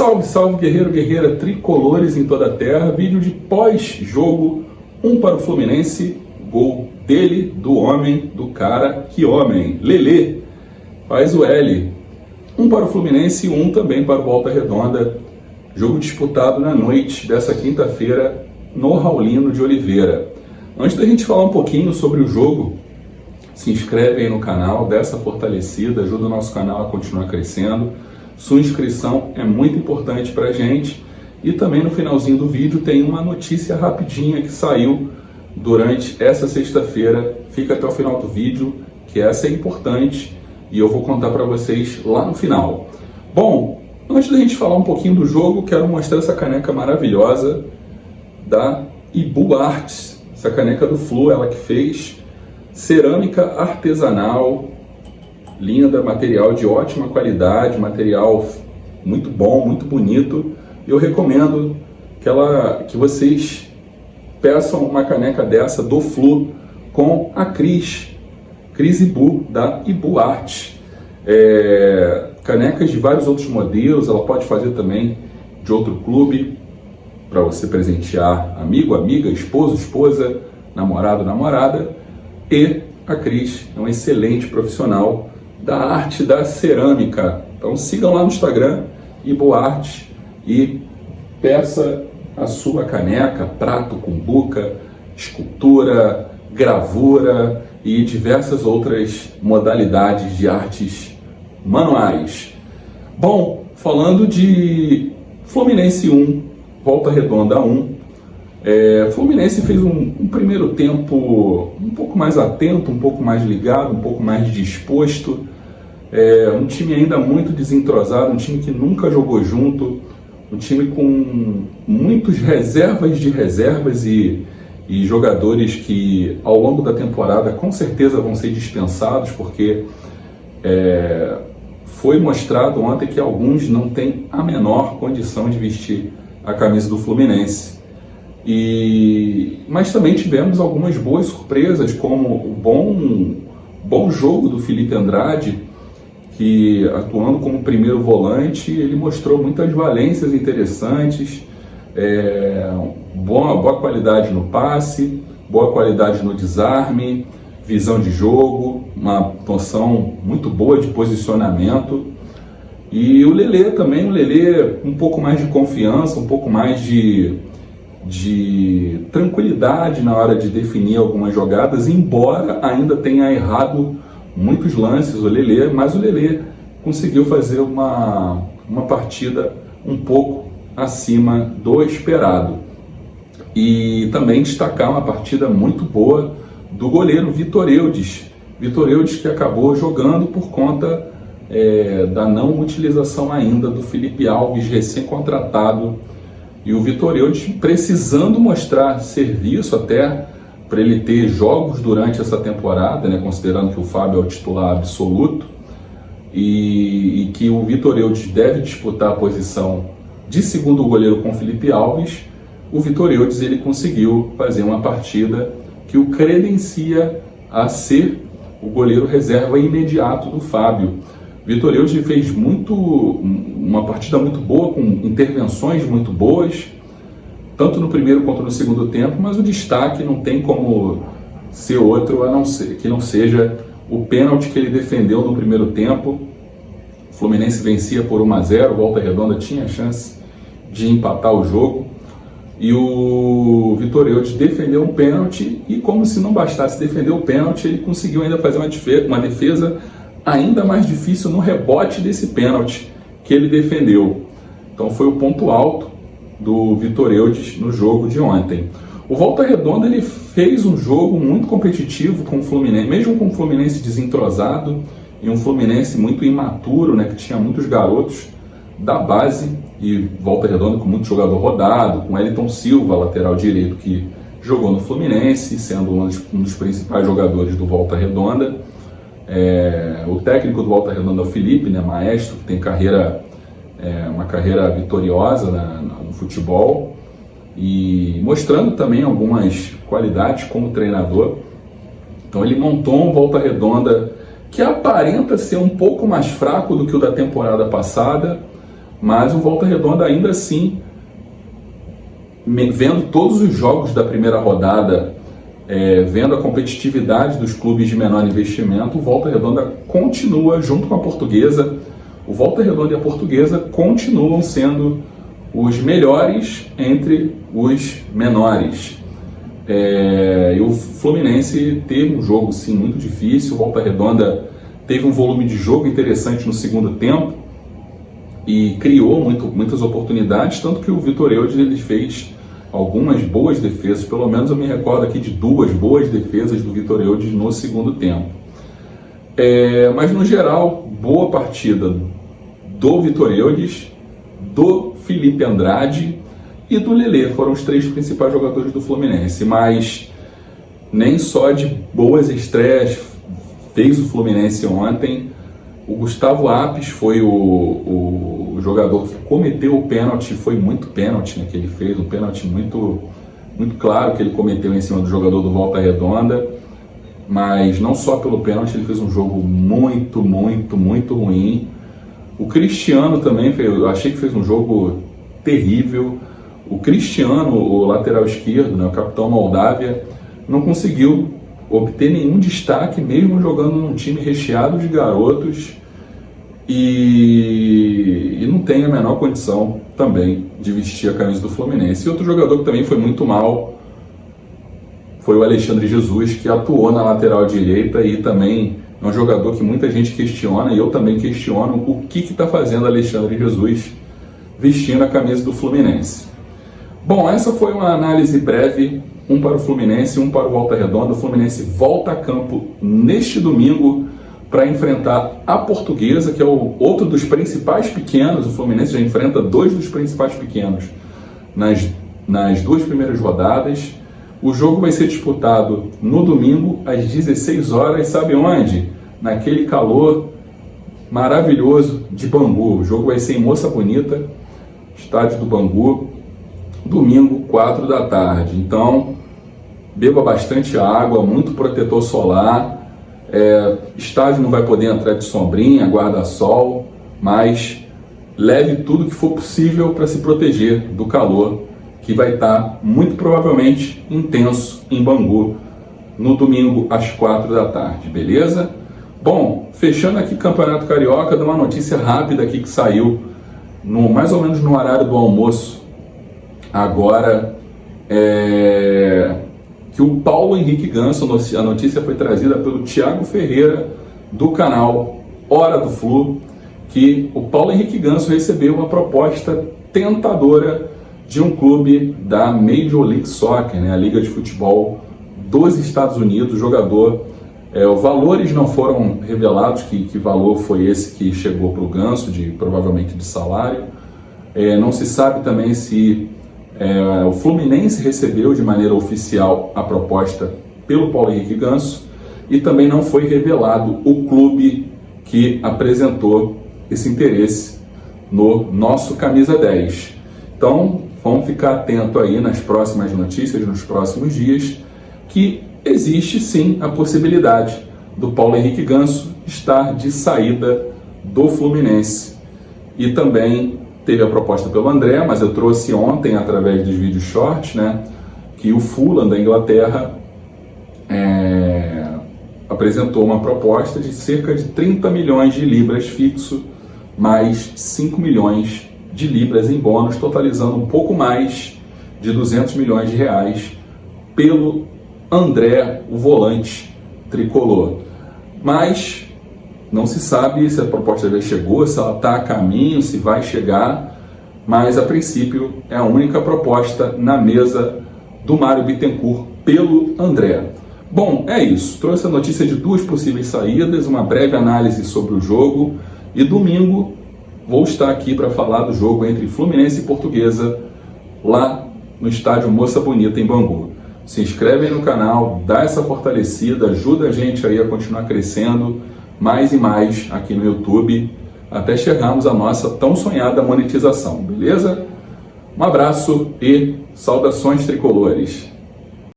Salve, salve, guerreiro, guerreira, tricolores em toda a terra. Vídeo de pós-jogo, 1 para o Fluminense, gol dele, do homem, do cara, que homem, Lelê, faz o L. 1 para o Fluminense e 1 também para o Volta Redonda. Jogo disputado na noite dessa quinta-feira no Raulino de Oliveira. Antes da gente falar um pouquinho sobre o jogo, se inscreve aí no canal, dá essa fortalecida, ajuda o nosso canal a continuar crescendo. Sua inscrição é muito importante para a gente. E também no finalzinho do vídeo tem uma notícia rapidinha que saiu durante essa sexta-feira. Fica até o final do vídeo, que essa é importante e eu vou contar para vocês lá no final. Bom, antes da gente falar um pouquinho do jogo, quero mostrar essa caneca maravilhosa da Ibu Arts. Essa caneca do Flu, ela que fez, cerâmica artesanal, linda, material de ótima qualidade, material muito bom, muito bonito. Eu recomendo que vocês peçam uma caneca dessa do Flu com a Cris Ibu, da Ibu Art. Canecas de vários outros modelos, ela pode fazer também de outro clube, para você presentear amigo, amiga, esposo, esposa, namorado, namorada. E a Cris é um excelente profissional da arte da cerâmica. Então sigam lá no Instagram, Ibu Art, e peça a sua caneca, prato, cumbuca, escultura, gravura e diversas outras modalidades de artes manuais. Bom, falando de Fluminense 1, Volta Redonda 1, Fluminense fez um primeiro tempo um pouco mais atento, um pouco mais ligado, um pouco mais disposto. Um time ainda muito desentrosado, um time que nunca jogou junto, um time com muitos reservas de reservas e jogadores que ao longo da temporada com certeza vão ser dispensados, porque foi mostrado ontem que alguns não têm a menor condição de vestir a camisa do Fluminense. Mas também tivemos algumas boas surpresas, como o bom jogo do Felipe Andrade, que atuando como primeiro volante, ele mostrou muitas valências interessantes, boa qualidade no passe, boa qualidade no desarme, visão de jogo, uma noção muito boa de posicionamento. E o Lelê também, um pouco mais de confiança, um pouco mais de tranquilidade na hora de definir algumas jogadas, embora ainda tenha errado muitos lances mas o Lelê conseguiu fazer uma partida um pouco acima do esperado. E também destacar uma partida muito boa do goleiro Vitor Eudes, que acabou jogando por conta da não utilização ainda do Felipe Alves, recém-contratado, e o Vitor Eudes precisando mostrar serviço até para ele ter jogos durante essa temporada, né, considerando que o Fábio é o titular absoluto, e que o Vitor Eudes deve disputar a posição de segundo goleiro com o Felipe Alves. O Vitor Eudes ele conseguiu fazer uma partida que o credencia a ser o goleiro reserva imediato do Fábio. Vitor Eudes fez uma partida muito boa, com intervenções muito boas, tanto no primeiro quanto no segundo tempo, mas o destaque não tem como ser outro que não seja o pênalti que ele defendeu no primeiro tempo. O Fluminense vencia por 1-0, Volta Redonda tinha a chance de empatar o jogo, e o Vitor Eudes defendeu um pênalti, e como se não bastasse defender o pênalti, ele conseguiu ainda fazer uma defesa ainda mais difícil no rebote desse pênalti que ele defendeu. Então foi o ponto alto do Vitor Eudes no jogo de ontem. O Volta Redonda ele fez um jogo muito competitivo com o Fluminense, mesmo com o Fluminense desentrosado e um Fluminense muito imaturo, né, que tinha muitos garotos da base, e Volta Redonda com muito jogador rodado, com Elton Silva, lateral direito, que jogou no Fluminense, sendo um dos principais jogadores do Volta Redonda. O técnico do Volta Redonda é o Felipe, né, maestro, que tem uma carreira vitoriosa no futebol, e mostrando também algumas qualidades como treinador. Então ele montou um Volta Redonda que aparenta ser um pouco mais fraco do que o da temporada passada, mas o Volta Redonda ainda assim, vendo todos os jogos da primeira rodada, vendo a competitividade dos clubes de menor investimento, o Volta Redonda continua junto com a Portuguesa. O Volta Redonda e a Portuguesa continuam sendo os melhores entre os menores. E o Fluminense teve um jogo sim muito difícil. O Volta Redonda teve um volume de jogo interessante no segundo tempo e criou muitas oportunidades, tanto que o Vitor Eudes ele fez algumas boas defesas, pelo menos eu me recordo aqui de 2 boas defesas do Vitor Eudes no segundo tempo. Mas no geral, boa partida do Vitor Eudes, do Felipe Andrade e do Lelê, foram os 3 principais jogadores do Fluminense, mas nem só de boas estreias fez o Fluminense ontem. O Gustavo Apes foi o jogador que cometeu o pênalti, foi muito pênalti, né, que ele fez, um pênalti muito claro que ele cometeu em cima do jogador do Volta Redonda, mas não só pelo pênalti, ele fez um jogo muito ruim. O Cristiano também, eu achei que fez um jogo terrível. O Cristiano, o lateral esquerdo, né, o capitão Moldávia, não conseguiu obter nenhum destaque, mesmo jogando num time recheado de garotos, e não tem a menor condição também de vestir a camisa do Fluminense. E outro jogador que também foi muito mal foi o Alexandre Jesus, que atuou na lateral direita e também é um jogador que muita gente questiona, e eu também questiono o que está fazendo Alexandre Jesus vestindo a camisa do Fluminense. Bom, essa foi uma análise breve, um para o Fluminense, um para o Volta Redonda. O Fluminense volta a campo neste domingo para enfrentar a Portuguesa, que é o outro dos principais pequenos. O Fluminense já enfrenta 2 dos principais pequenos nas 2 primeiras rodadas. O jogo vai ser disputado no domingo às 16 horas, sabe onde? Naquele calor maravilhoso de Bangu. O jogo vai ser em Moça Bonita, estádio do Bangu, domingo, 4 da tarde. Então, beba bastante água, muito protetor solar. Estádio não vai poder entrar de sombrinha, guarda-sol, mas leve tudo que for possível para se proteger do calor, que vai estar muito provavelmente intenso em Bangu no domingo às 4 da tarde, beleza? Bom, fechando aqui Campeonato Carioca, dá uma notícia rápida aqui que saiu mais ou menos no horário do almoço agora, que o Paulo Henrique Ganso, a notícia foi trazida pelo Thiago Ferreira do canal Hora do Flu, que o Paulo Henrique Ganso recebeu uma proposta tentadora de um clube da Major League Soccer, né, a Liga de Futebol dos Estados Unidos. O jogador, os valores não foram revelados, que valor foi esse que chegou para o Ganso, provavelmente de salário. Não se sabe também se o Fluminense recebeu de maneira oficial a proposta pelo Paulo Henrique Ganso, e também não foi revelado o clube que apresentou esse interesse no nosso Camisa 10. Então, vamos ficar atento aí nas próximas notícias, nos próximos dias, que existe sim a possibilidade do Paulo Henrique Ganso estar de saída do Fluminense. E também teve a proposta pelo André, mas eu trouxe ontem, através dos vídeos shorts, né, que o Fulham da Inglaterra apresentou uma proposta de cerca de 30 milhões de libras fixo, mais 5 milhões de libras em bônus, totalizando um pouco mais de 200 milhões de reais pelo André, o volante tricolor. Mas não se sabe se a proposta já chegou, se ela está a caminho, se vai chegar, mas a princípio é a única proposta na mesa do Mário Bittencourt pelo André. Bom, é isso. Trouxe a notícia de 2 possíveis saídas, uma breve análise sobre o jogo, e domingo vou estar aqui para falar do jogo entre Fluminense e Portuguesa, lá no estádio Moça Bonita, em Bangu. Se inscreve aí no canal, dá essa fortalecida, ajuda a gente aí a continuar crescendo mais e mais aqui no YouTube, até chegarmos à nossa tão sonhada monetização, beleza? Um abraço e saudações tricolores!